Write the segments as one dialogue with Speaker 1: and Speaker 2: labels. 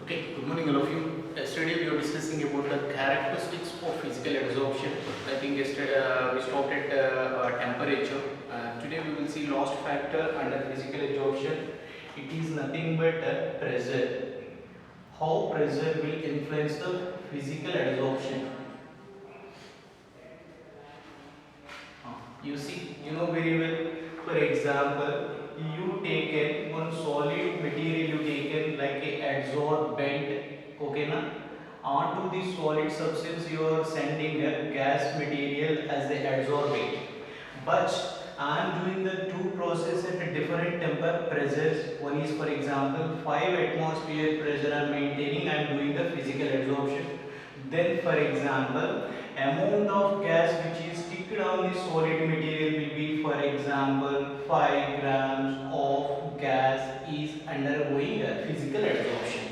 Speaker 1: Okay, good morning all of you. Yesterday we were discussing about the characteristics of physical adsorption. I think yesterday we stopped at temperature. Today we will see last factor under physical adsorption. It is nothing but pressure. How pressure will influence the physical adsorption. You see, you know very well. For example, you taken one solid material, you taken like a adsorbent, okay na? Onto the solid substance you are sending a gas material as the adsorbate. But I am doing the two process at a different temper pressures. One is for example 5 atmosphere pressure I am maintaining, I am doing the physical adsorption. Then for example amount of gas which is sticked on the solid material will be for example 5 grams of gas is undergoing a physical adsorption.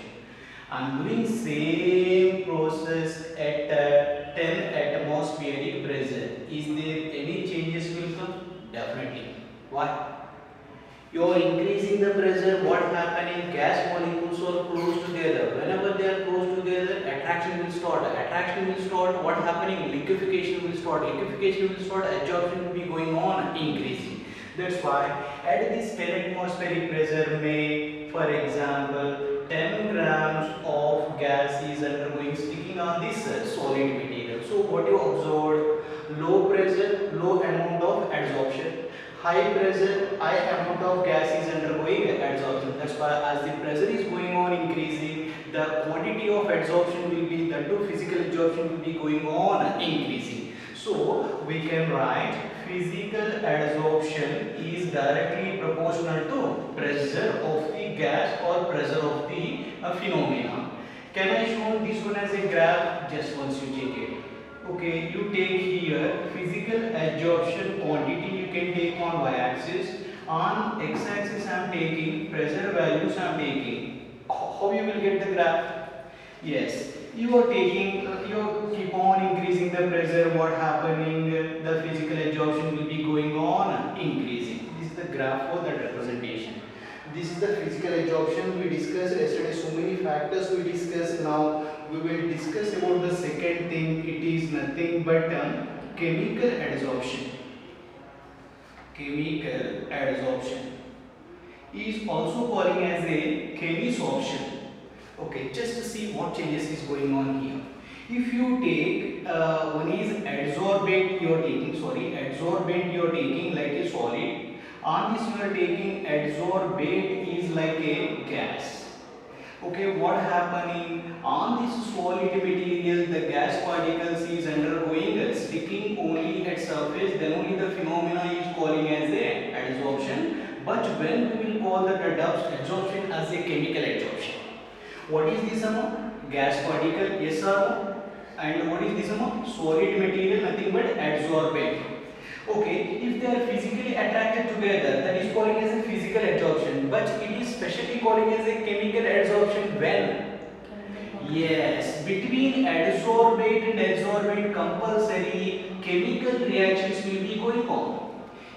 Speaker 1: I am doing same process at 10 atmospheric pressure. Is there any changes will come? Definitely. Why? You are increasing the pressure. What happening? Gas molecules are close together. Whenever they are close together, attraction will start. Attraction will start. What happening? Liquefaction will start. Liquefaction will start. Adsorption will be going on, increasing. That's why at this 10 atmospheric pressure may, for example, 10 grams of gas is undergoing sticking on this solid material. So what you observed? Low pressure, low amount of adsorption. High pressure, high amount of gas is undergoing adsorption. That's why as the pressure is going on increasing, the quantity of adsorption will be, the two physical adsorption will be going on increasing. So we can write physical adsorption is directly proportional to pressure of the gas or pressure of the phenomena. Can I show this one as a graph? Just once you check it. Okay, you take here physical adsorption quantity you can take on y-axis. On x-axis I am taking pressure values I am taking. How you will get the graph? Yes, you are taking, you keep on increasing the pressure, what happening, the physical adsorption will be going on increasing. This is the graph for that representation. This is the physical adsorption we discussed yesterday. So many factors we discussed. Now we will discuss about the second thing. It is nothing but chemical adsorption. Chemical adsorption is also calling as a chemisorption. Okay, just to see what changes is going on here. If you take one is adsorbate you are taking, adsorbent you are taking like a solid. On this you are taking adsorbate is like a gas. Okay, what happening on this solid material, the gas particles is undergoing sticking only at surface, then only the phenomena is calling as a adsorption. But when we will call that adsorption as a chemical adsorption. What is this amount? Gas particle, yes or no? And what is this amount? Solid material, nothing but adsorbate. Okay, if they are physically attracted together, that is calling as a physical adsorption. But it is specially calling as a chemical adsorption when? Yes, between adsorbate and adsorbent compulsory chemical reactions will be going on.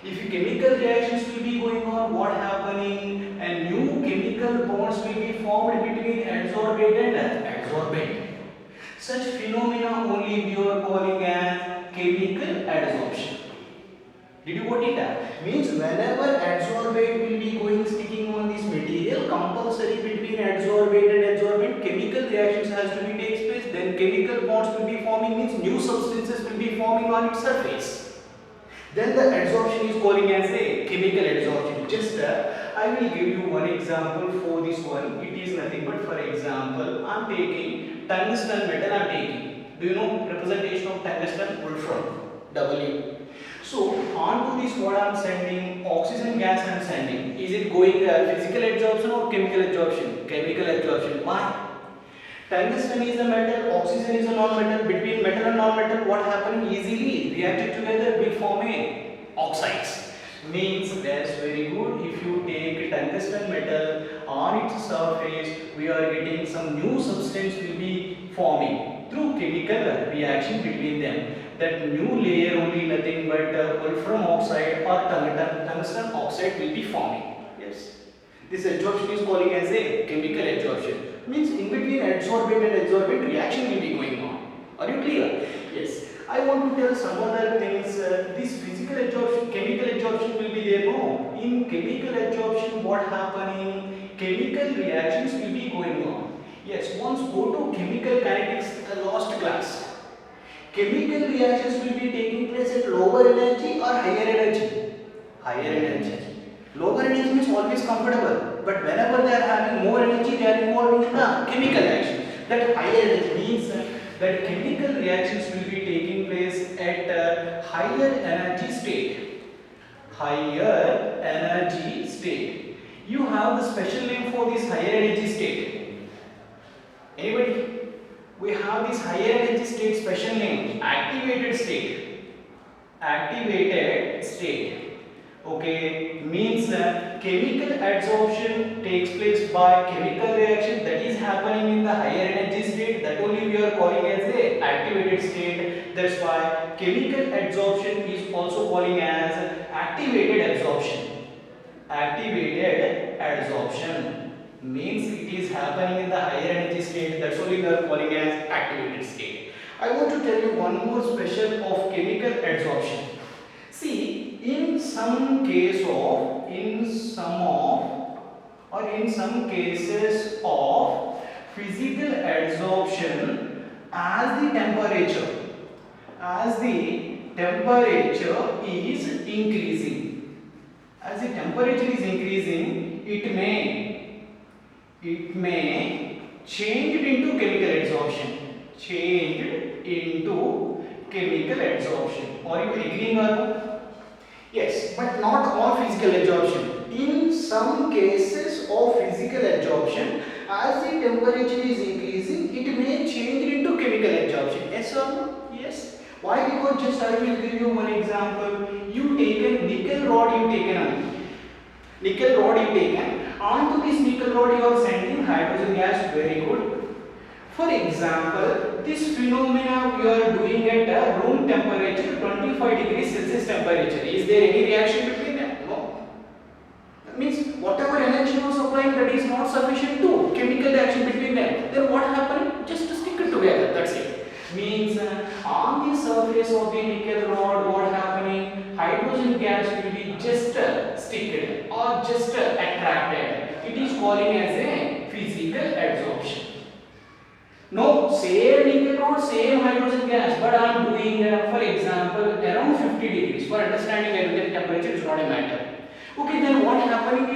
Speaker 1: If chemical reactions will be going on, what happening? And new chemical bonds will be formed between adsorbate and adsorbent. Such phenomena only we are calling as chemical adsorption. Did you got it? Means whenever adsorbate will be going sticking on this material, compulsory between adsorbate and adsorbent, chemical reactions has to be takes place. Then chemical bonds will be forming, means new substances will be forming on its surface. Then the adsorption is calling as a chemical adsorption. Just I will give you one example for this one. It is nothing but, for example, I am taking tungsten metal. I am taking. Do you know representation of tungsten? Wolfram. W. So onto this what I am sending, oxygen gas I am sending. Is it going physical adsorption or chemical adsorption? Chemical adsorption. Why? Tungsten is a metal, oxygen is a non-metal. Between metal and non-metal, what happening? Easily reacted together will form a oxides. Means that's very good. If you take tungsten metal, on its surface we are getting some new substance will be forming through chemical reaction between them. That new layer only nothing but wolfram oxide or tungsten oxide will be forming. Yes. This adsorption is calling as a chemical adsorption. Means in between adsorbent and adsorbent reaction will be going on. Are you clear? Yes. I want to tell some other things. This physical adsorption, chemical adsorption will be there. No. In chemical adsorption, what happening? Chemical reactions will be going on. Yes. Once go to chemical kinetics, last class. Chemical reactions will be taking place at lower energy or higher energy? Higher energy. Lower energy means always comfortable, but whenever they are having more energy, they are involving in the chemical reaction. That higher energy means that chemical reactions will be taking place at higher energy state. Higher energy state. You have the special name for this higher energy state. Anybody? We have this higher energy state special name, activated state. Activated state. Okay, means chemical adsorption takes place by chemical reaction that is happening in the higher energy state, that only we are calling as a activated state. That's why chemical adsorption is also calling as activated adsorption. Activated adsorption means it is happening in the higher energy state, that's only we are calling as activated state. I want to tell you one more special of chemical adsorption. See, in some cases of physical adsorption, as the temperature is increasing, it may change into chemical adsorption. Are you agreeing or no? Yes, but not all physical adsorption. In some cases of physical adsorption, as the temperature is increasing, it may change into chemical adsorption. Yes or no? Yes. Why? Because just I will give you one example. You take a nickel rod, onto this nickel rod you are sending hydrogen gas. Very good. For example, this phenomena we are doing at a room temperature 25 degrees Celsius temperature. Is there any reaction between them? No. That means whatever energy you are supplying, that is not sufficient to chemical reaction between them. Then what happened? Just stick it together. That's it. Means on the surface of the nickel rod, what happening? Hydrogen gas will be just sticked or just attracted. It is calling as a physical adsorption. No, same nickel rod, same hydrogen gas, but I am doing, for example, around 50 degrees. For understanding everything, temperature is not a matter. Okay, then what happening?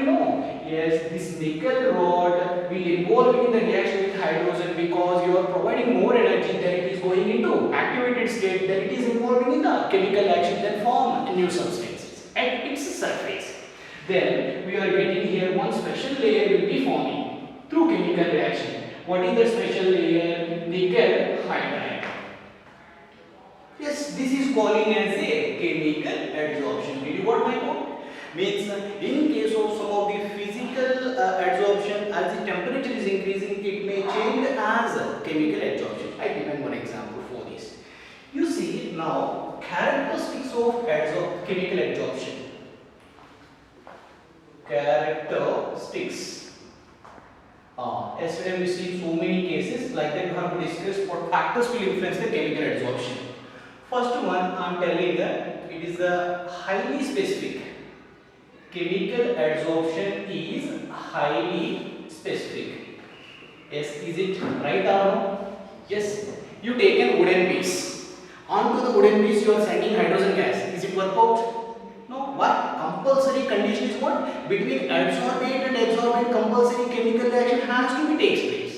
Speaker 1: Yes, this nickel rod will involve in the reaction with hydrogen because you are providing more energy, then it is going into activated state, then it is involving in the chemical reaction, then form new substances at its surface. Then we are getting here one special layer will be forming through chemical reaction. What is the special layer? Nickel hydride. Yes, this is calling as a chemical adsorption. Did you got my point? Means in case of some of the physical adsorption, as the temperature is increasing, it may change as chemical adsorption. I give one example for this. You see now characteristics of chemical adsorption. Characteristics. Yesterday we see so many cases like that. We have to discuss what factors will influence the chemical adsorption. First one, I am telling that it is a highly specific. Chemical adsorption is highly specific. Yes, is it right or no? Yes. You take a wooden piece. Onto the wooden piece you are sending hydrogen gas. Is it work out? No. Why? Compulsory condition is what? Between adsorbate and adsorbent compulsory chemical reaction has to be takes place.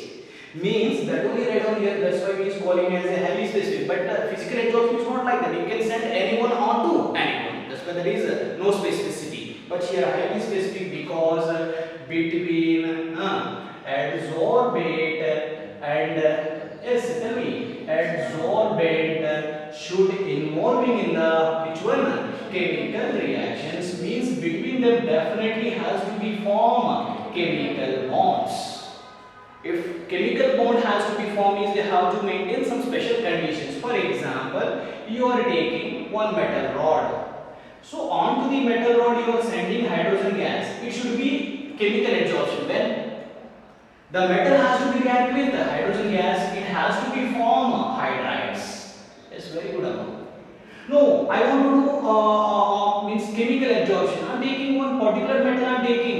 Speaker 1: Means that only right on here, that's why it is calling as a highly specific. But physical adsorption is not like that. You can send anyone onto anyone. That's why there is no specificity. But here highly specific because between adsorbate and yes, tell me, adsorbate should involving in the which one? Chemical reactions, means between them definitely has to be formed chemical bonds. If chemical bond has to be formed, means they have to maintain some special conditions. For example, you are taking one metal rod. So onto the metal rod you are sending hydrogen gas. It should be chemical adsorption. The metal has to be react with the hydrogen gas. It has to be form hydrides. Yes, very good amount. No, I want to do means chemical absorption. I am taking one particular metal. I am taking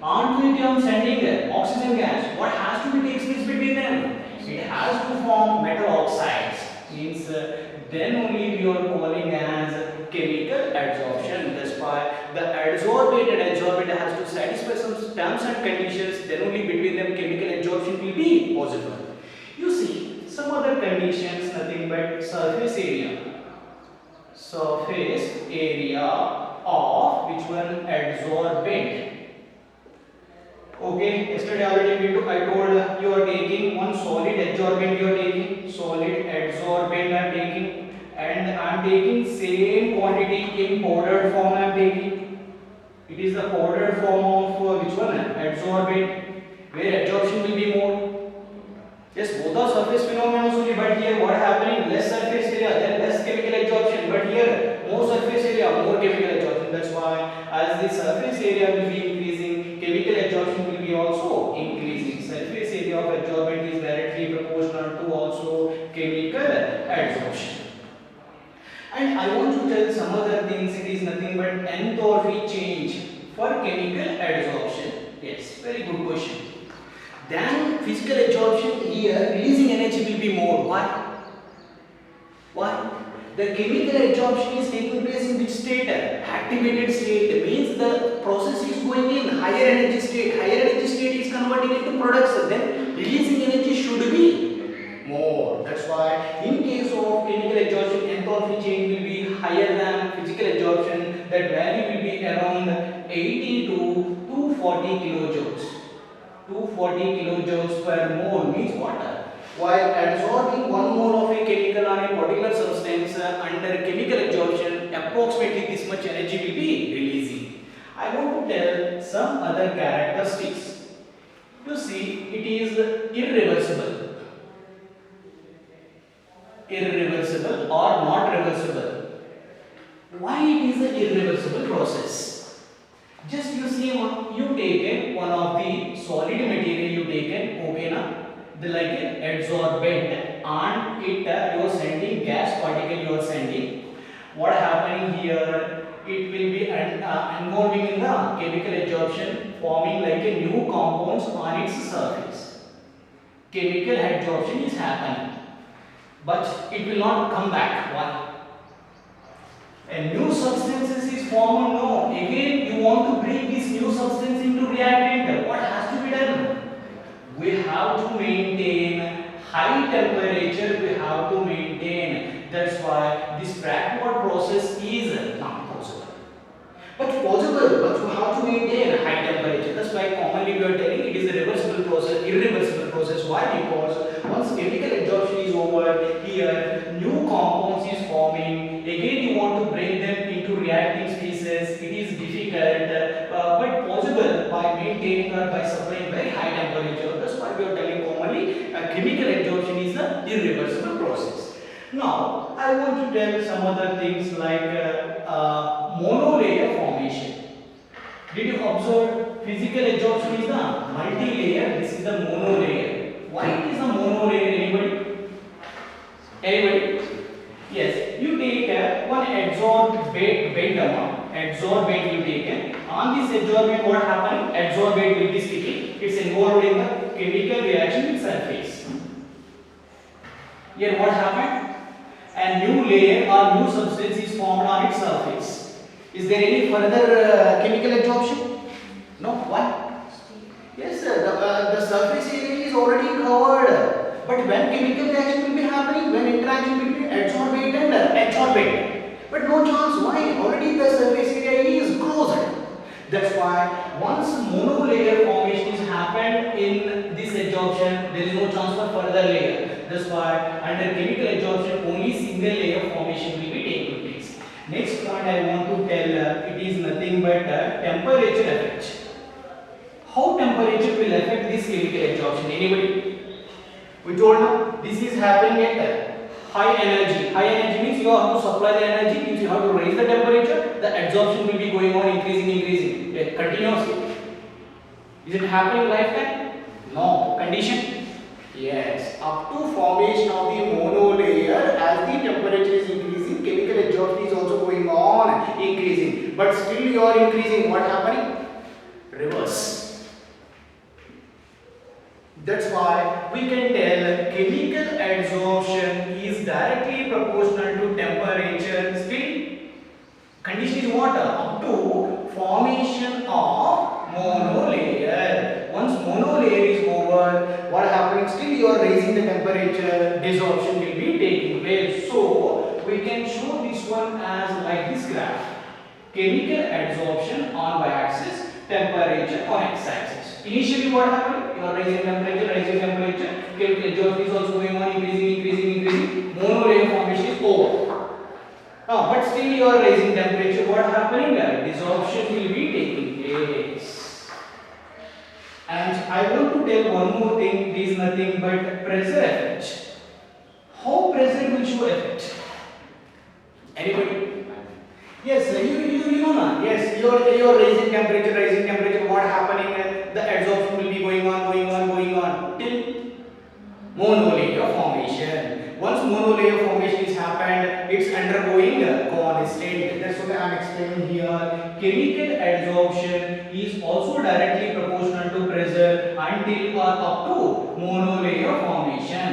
Speaker 1: onto it. I am sending oxygen gas. What has to be takes place between them? It has to form metal oxides. Means then only we are calling as chemical adsorption. That's why the adsorbate has to satisfy some terms and conditions. Then only between them chemical adsorption will be possible. You see some other conditions, nothing but surface area. Surface area of which one? Adsorbent. Okay, yesterday already I told you are taking one solid adsorbent, you are taking solid adsorbent I am taking, and I am taking same quantity in powdered form I am taking. It is the powdered form of which one? Adsorbent, where adsorption will be more. Yes, both are surface phenomena only, but here what happening? Less surface area, then less chemical adsorption. But here more surface area, more chemical adsorption. That's why as the surface area will be increasing, chemical adsorption will be also increasing. Surface area of adsorbent is directly proportional to also chemical adsorption. And I want to tell some other things. It is nothing but enthalpy change for chemical adsorption. Yes, very good question. Then physical adsorption, here releasing energy will be more. Why? Why? The chemical adsorption is taking place in which state? Activated state. Means the process is going in higher energy state. Higher energy state is converting into products. Then releasing energy should be more. That's why in case of chemical adsorption, enthalpy change will be higher than physical adsorption. That value will be around 80 to 240 kilojoules. 240 kilojoules per mole means water. While adsorbing 1 mole of a chemical on a particular substance under chemical adsorption, approximately this much energy will be releasing. I want to tell some other characteristics. You see, it is irreversible. Irreversible or not reversible. Why it is an irreversible process? Just you see, you taken one of the solid material you taken, okay na, the like adsorbent, and it you are sending gas particle you are sending. What happening here? It will be involving in the chemical adsorption, forming like a new compounds on its surface. Chemical adsorption is happening, but it will not come back. Why? A new substances is formed. No, again you want to bring this new substance into reactant. What has to be done? We have to maintain high temperature. We have to maintain. That's why this backward process is not possible. But possible, but you have to maintain high temperature. That's why commonly we are telling it is a reversible process, irreversible process. Why? Because once chemical adsorption is over, here new compounds is forming. Again you want to bring them into reacting species. It is difficult, but possible by maintaining or by supplying very high temperature. That's why we are telling commonly chemical adsorption is an irreversible process. Now I want to tell some other things like monolayer formation. Did you observe physical adsorption is the multi-layer? This is the monolayer. Why it is a monolayer? Anybody? Anybody? Yes, you take one adsorbent amount. Adsorbent you take. On this adsorbent, what happens? Adsorbent will be sticky. It's involved in the chemical reaction with surface. Here what happened? A new layer or new substance is formed on its surface. Is there any further chemical adsorption? No. Why? Yes, the surface area is already covered. But when chemical reaction will be happening, when interaction between adsorbent and adsorbent, but no chance. Why? Already the surface area is closed. That's why once monolayer formation is happened in this adsorption, there is no chance for further layer. That's why under chemical adsorption only single layer formation will be taking place. Next point I want to tell, it is nothing but temperature effect. How temperature will affect this chemical adsorption? Anybody? We told now this is happening at high energy. High energy means you have to supply the energy, means you have to raise the temperature. The adsorption will be going on increasing continuously. Is it happening lifetime?
Speaker 2: No. Condition? Yes. Up to formation of the monolayer, as the temperature is increasing, chemical absorption is also going on increasing. But still you are increasing. What happening? Reverse. That's why we can tell chemical adsorption is directly proportional to temperature. Still, condition is what? Up to formation of monolayer. Once monolayer is over, what happening? Still you are raising the temperature, desorption will be taking place. So we can show this one as like this graph. Chemical adsorption on y-axis, temperature on x-axis. Initially what happened? You are raising temperature, chemical adsorption is also going on, increasing, monolayer formation is over. Now, but still you are raising temperature, what happening? Desorption will be taking place. And I want to tell one more thing, it is nothing but pressure effect. How pressure will show effect? Anybody? Yes, you know na. Yes, you are raising temperature, what happening? The adsorption will be going on till monolayer formation. Once monolayer formation is happened, it's undergoing constant. That's what I am explaining here. Chemical adsorption is also directly proportional to pressure until or up to monolayer formation.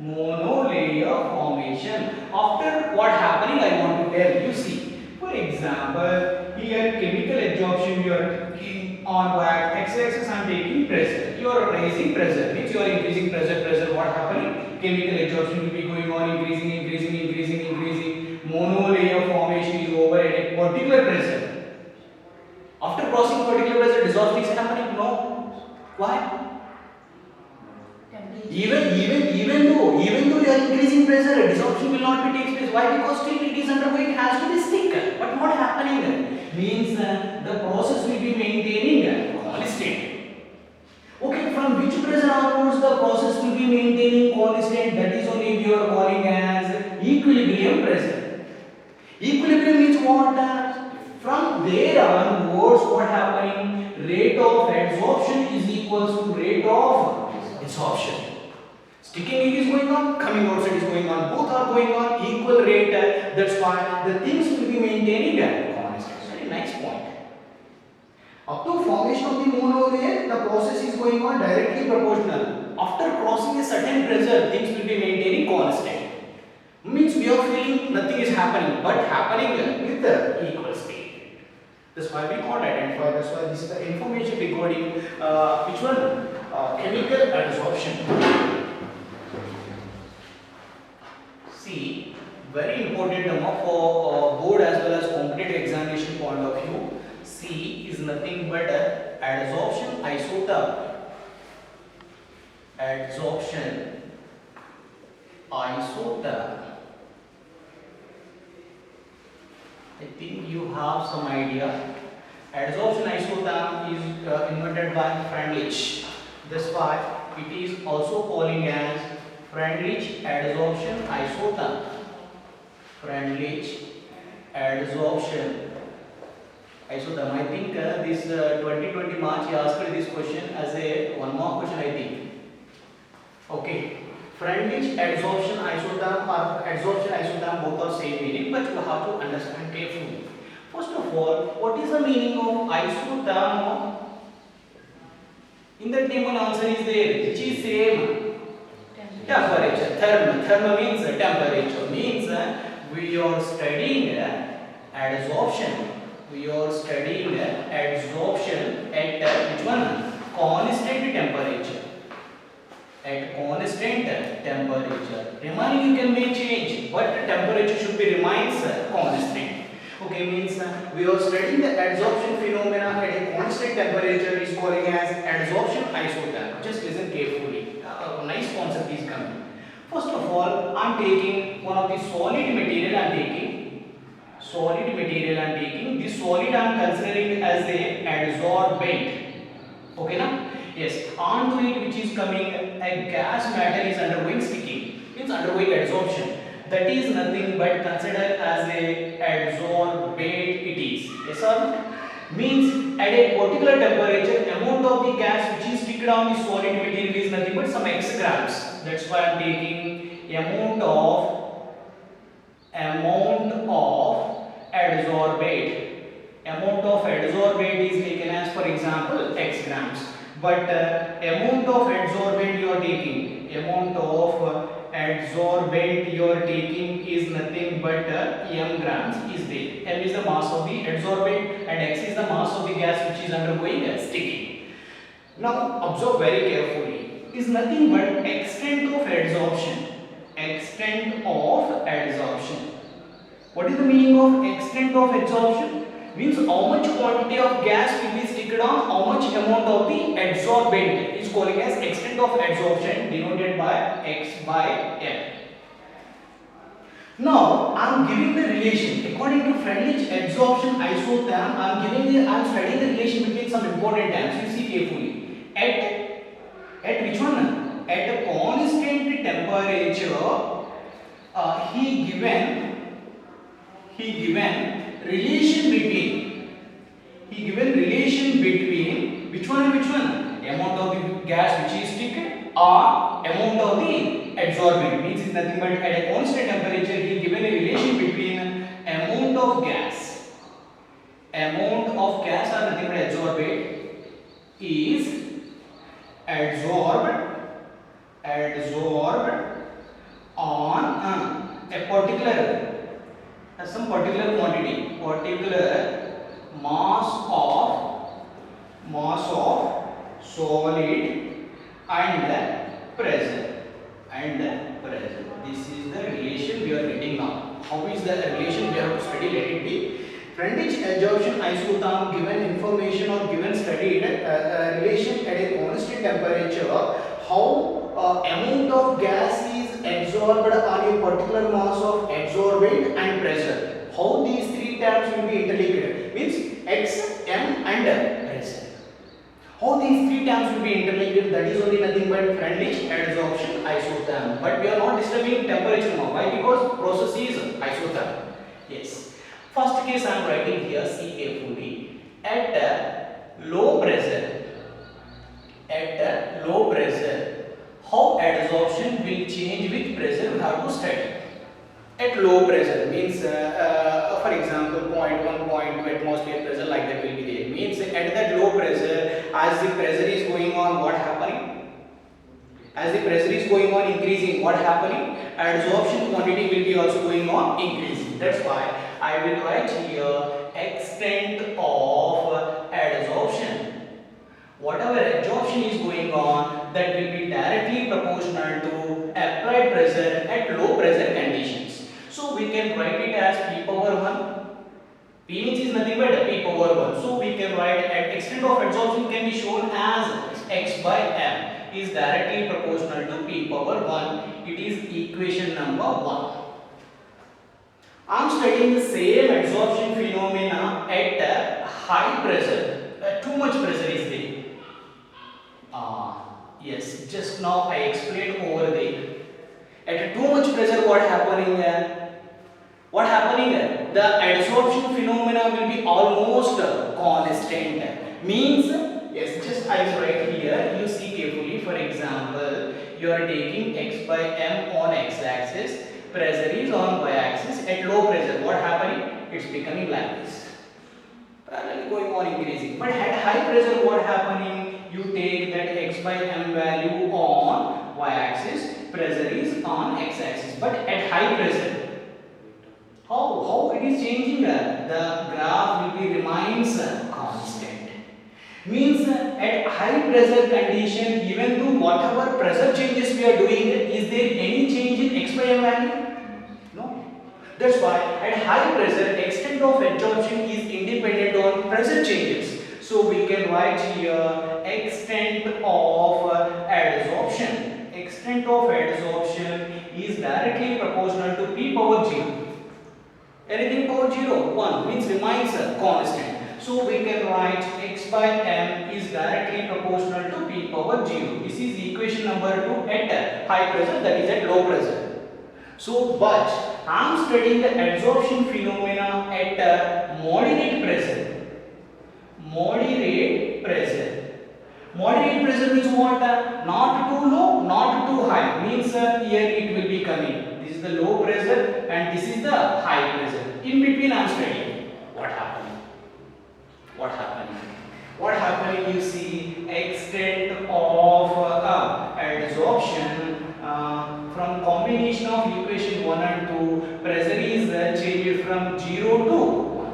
Speaker 2: Monolayer formation. After what happening, I want to tell you. See, for example, here chemical adsorption you are taking on x-axis I am taking pressure. You are raising pressure, means you are increasing pressure. What happening? Chemical adsorption will be going on increasing. Monolayer formation is over at a particular pressure. After crossing particular pressure, desorption is happening? No. Why? Even though you are increasing pressure, desorption will not be taking place. Why? Because still it is undergoing, has to be stick. But what happening? Means the process will be maintaining constant. Okay, from which pressure onwards the process will be maintaining constant? That is only we are calling as equilibrium pressure. Equilibrium means what? From there onwards, what happening? Rate of adsorption is equals to rate of desorption. Sticking is going on, coming outside is going on. Both are going on equal rate. That's why the things will be maintaining constant. Very nice point. Up to formation of the monolayer, the process is going on directly proportional. After crossing a certain pressure, things will be maintaining constant. Means we are feeling nothing is happening, but happening with the equal speed. That's why we can't identify. That's why this is the information recording. Which one? Chemical adsorption. See, very important term for board as well as competitive examination point of view. C is nothing but adsorption isotope. Adsorption isotope. I think you have some idea. Adsorption isotope is invented by Freundlich. That's why it is also calling as Freundlich adsorption isotope. Freundlich adsorption isotope. I think this 2020 March he asked this question as a one more question, I think. Okay. Freundlich adsorption isotope or adsorption isotope both are same meaning, but you have to understand carefully. First of all, what is the meaning of isotope? In that name one answer is there, which is same. Temperature. Therm means temperature. Means we are studying adsorption. We are studying adsorption at which one? Constant temperature. At constant temperature. Remaining you can make change, but the temperature should be remains constant. Okay, means we are studying the adsorption phenomena at a constant temperature is calling as adsorption isotope. Just listen carefully. Nice concept is coming. First of all, I am taking one of the solid material. This solid I am considering as a adsorbent. Okay, now? Yes. Onto it, which is coming, a gas matter is undergoing sticking. Means undergoing adsorption. That is nothing but considered as a adsorbate. It is. Yes or no? Means at a particular temperature, amount of the gas which is sticked on the solid material is nothing but some x grams. That's why I am taking amount of adsorbate. Amount of adsorbate is taken as, for example, x grams. But amount of adsorbate you are taking, is nothing but m grams is there. M is the mass of the adsorbate and x is the mass of the gas which is undergoing sticking. Now observe very carefully. Is nothing but extent of adsorption. What is the meaning of extent of adsorption? Means how much quantity of gas will be sticked on, how much amount of the adsorbent is calling as extent of adsorption, denoted by x by m. Now I am giving the relation according to Freundlich adsorption isotherm. I am studying the relation between some important terms. You see carefully. At which one? At a constant temperature, he given relation between which one and which one? Amount of the gas which is sticked or amount of the adsorbent. Means is nothing but at a constant temperature he given a relation between amount of gas or nothing but adsorbate is adsorbed on a particular mass of solid and pressure. This is the relation we are getting now. How is the relation we have to study? Let it be. Freundlich adsorption isotherm given information or given studied relation at a constant temperature, how amount of gas is absorbed on a particular mass of adsorbent and pressure. How these three terms will be interlinked? Means x, m and pressure. How these three terms will be interlinked? That is only nothing but Freundlich adsorption isotherm. But we are not disturbing temperature now. Why? Because process is isotherm. Yes. First case I am writing here, see carefully. At low pressure, how adsorption will change with pressure we have to study. At low pressure means, for example, 0.1, 0.2 atmosphere pressure, like that will be there. Means at that low pressure, as the pressure is going on, what happening? As the pressure is going on increasing, what happening? Adsorption quantity will be also going on increasing. That's why I will write here extent of adsorption. Whatever adsorption is going on, that will be directly proportional to applied pressure at low pressure conditions. So we can write it as P power 1. P means is nothing but P power 1. So we can write at extent of adsorption can be shown as x by m is directly proportional to P power 1. It is equation number 1. I am studying the same adsorption phenomena at high pressure. Too much pressure is there. Yes, just now I explained over there. At too much pressure, what happening here? The adsorption phenomena will be almost constant. Means, yes, just I will write here. You see carefully. For example, you are taking x by m on x-axis. Pressure is on y-axis. At low pressure, what happening? It's becoming like this. Parallel going on increasing. But at high pressure, what happening? You take that x by m value on y-axis. Pressure is on x-axis. But at high pressure, how it is changing? The graph will be remains constant. Means at high pressure condition, even though whatever pressure changes we are doing, is there any change in x by m value? No. That's why at high pressure, extent of adsorption is independent on pressure changes. So we can write here extent of adsorption. Extent of adsorption is directly proportional to P power 0. Anything power 0, 1 means remains constant. So we can write x by m is directly proportional to P power 0. This is equation number 2 at high pressure, that is at low pressure. So, but I am studying the adsorption phenomena at moderate pressure. Moderate pressure. Moderate pressure means what? Not too low, not too high. Means here it will be coming. This is the low pressure and this is the high pressure. In between I am studying. What happening? What happening? What happening? You see extent of adsorption from combination of equation 1 and 2. Pressure is changed from 0 to 1.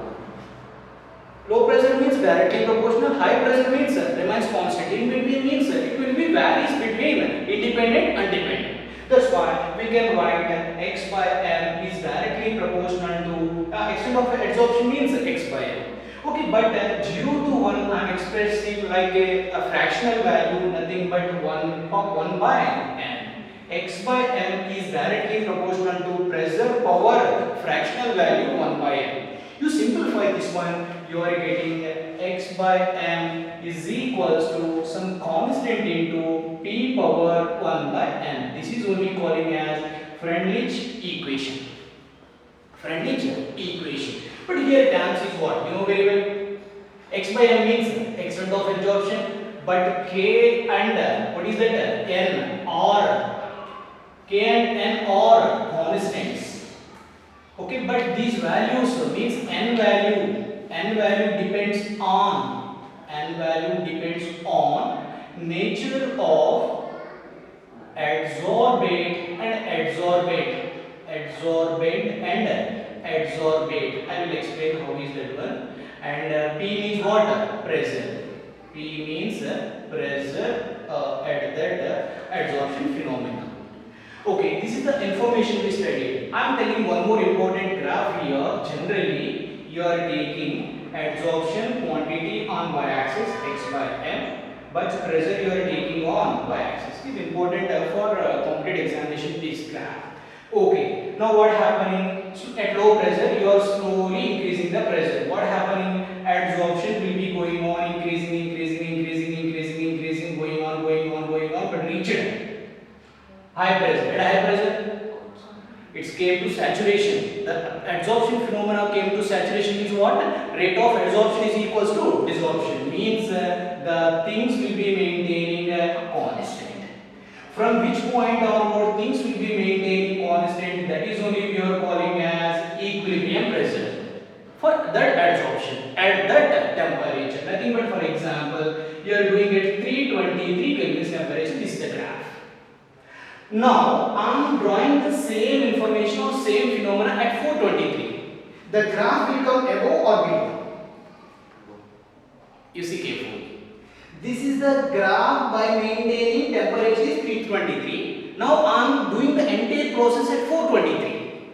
Speaker 2: Low pressure means directly proportional, high pressure means remains constant. In between means it will be varies between independent and dependent. That's why we can write x by m is directly proportional to extent of adsorption means x by m. Okay, but 0 to 1 I am expressing like a fractional value, nothing but 1 by m. X by m is directly proportional to pressure power fractional value 1 by m. You simplify this one, you are getting x by m is equals to some constant into p power 1 by m. This is only calling as Freundlich equation. Freundlich equation. But here terms is what? You know very well. X by m means extent of adsorption, but k and what is that? N or k and n are constants. Okay, but these values means n value depends on nature of adsorbate and adsorbate. I will explain how is that one. And P means what? Pressure. P means pressure at that adsorption phenomena. Okay, this is the information we studied. I am telling one more important graph here. Generally, you are taking adsorption quantity on y-axis x by m, but pressure you are taking on y-axis. It is important for competitive examination this graph. Okay, now what happening? So at low pressure, you are slowly increasing the pressure. What happening? Adsorption will be going on, increasing, going on, but reached high pressure. At high pressure, it came to saturation. The adsorption phenomena came to saturation means what? Rate of adsorption is equals to desorption. Means the things will be maintaining constant. From which point onward things will be maintaining constant? That is only we are calling as equilibrium pressure for that adsorption at that temperature. Nothing but, for example, you are doing at 323 Kelvin temperature. This is the graph. Now, I am drawing the same information or same phenomena at 423. The graph will come above or below? You see carefully. This is the graph by maintaining temperature is 323. Now, I am doing the entire process at 423.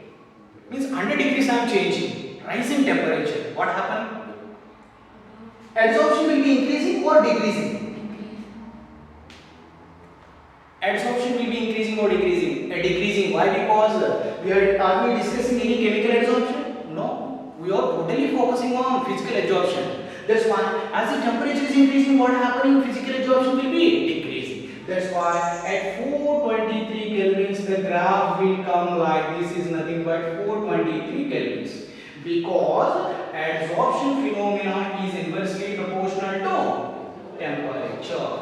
Speaker 2: Means 100 degrees I am changing. Rise in temperature. What happened? Adsorption will be increasing or decreasing? Adsorption will be increasing or decreasing? Decreasing. Why? Because are we discussing any chemical adsorption? No. We are totally focusing on physical adsorption. That's why as the temperature is increasing, what happening? Physical adsorption will be decreasing. That's why at 423 kelvins the graph will come like this, is nothing but 423 kelvins. Because adsorption phenomena is inversely proportional to temperature.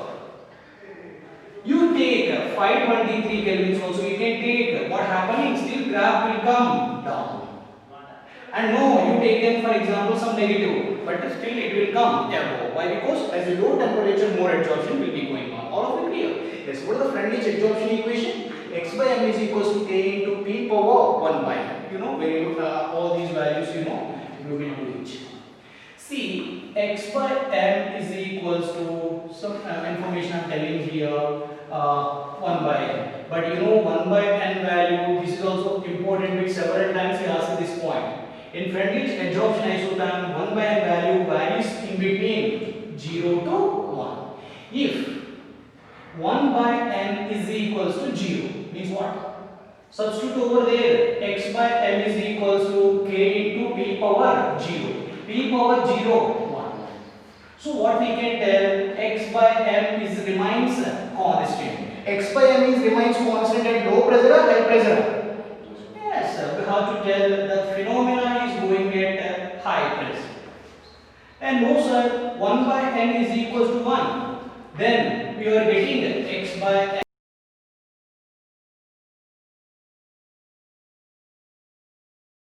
Speaker 2: You take 523 kelvins also, you can take what happening, still graph will come down. And no, you taken for example some negative, but still it will come above. Why? Because as a low temperature, more adsorption will be going on. All of it clear? Yes, what is the Freundlich adsorption equation? X by m is equals to k into p power 1 by m. You know, where all these values you know, you will do it. See, x by m is equals to some information I am telling here, 1 by n. But you know 1 by n value, this is also important bit, several times he asked this point. In Freundlich adsorption isotherm, 1 by n value varies in between 0 to 1. If 1 by n is equals to 0, means what? Substitute over there, x by m is equals to k into p power 0. P power 0, 1. So what we can tell, x by m is remains constant. X by m is remains constant at low pressure or high pressure? Yes, we have to tell the phenomena is going at high pressure. And no sir, 1 by n is equals to 1, then we are getting x by n